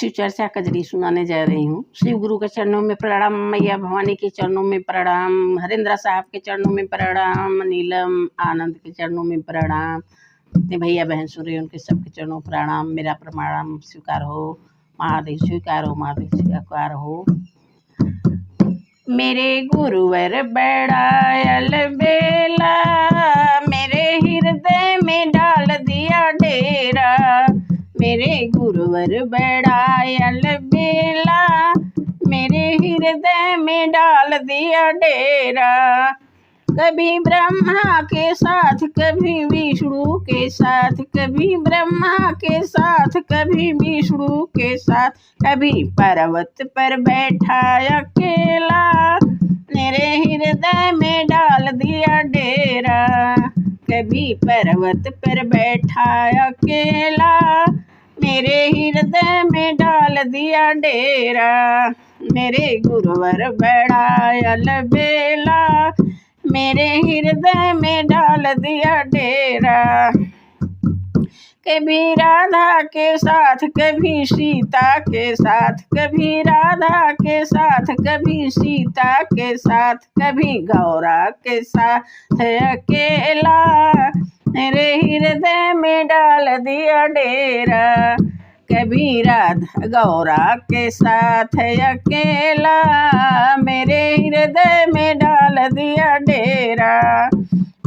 शिव चर्चा कजरी सुनाने जा रही हूँ। शिव गुरु के चरणों में प्रणाम, मैया भवानी के चरणों में प्रणाम, हरेंद्र साहब के चरणों में प्रणाम, नीलम आनंद के चरणों में प्रणाम, जितने भैया बहन सुन रहे उनके सबके चरणों में प्रणाम। मेरा प्रणाम स्वीकार हो, महादेव स्वीकार हो, महादेव स्वीकार हो। मेरे गुरुवर बड़ायल बेला, मेरे हृदय में डाल दिया डेरा। मेरे गुरुवर बड़ायल बेला, मेरे हृदय में डाल दिया डेरा। कभी ब्रह्मा के साथ, कभी विष्णु के साथ, कभी ब्रह्मा के साथ, कभी विष्णु के साथ, कभी पर्वत पर बैठा अकेला, मेरे हृदय में डाल दिया डेरा। कभी पर्वत पर बैठा अकेला, मेरे हृदय में डाल दिया डेरा। मेरे गुरुवर बड़ायल बेला, मेरे हृदय में डाल दिया डेरा। कभी राधा के साथ, कभी सीता के साथ, कभी राधा के साथ, कभी सीता के साथ, कभी गौरा के साथ अकेला, मेरे हृदय में डाल दिया डेरा। कभी राधा गौरा के साथ अकेला, मेरे हृदय में डाल दिया डेरा।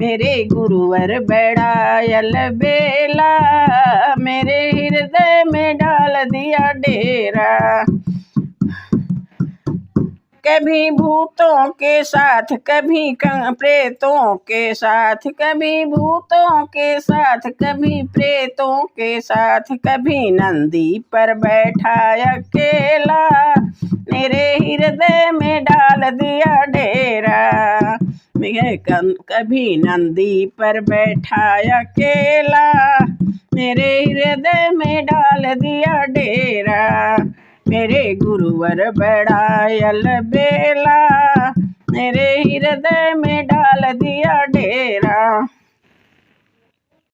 मेरे गुरुवर बड़ायल बेला, मेरे हृदय में डाल दिया डेरा। कभी भूतों के साथ, कभी प्रेतों के साथ, कभी भूतों के साथ, कभी प्रेतों के साथ, कभी नंदी पर बैठा अकेला, मेरे हृदय में डाल दिया डेरा। कभी नंदी पर बैठा अकेला, मेरे हृदय में डाल दिया डेरा। मेरे गुरुवर बड़ायल बेला, मेरे हृदय में डाल दिया डेरा।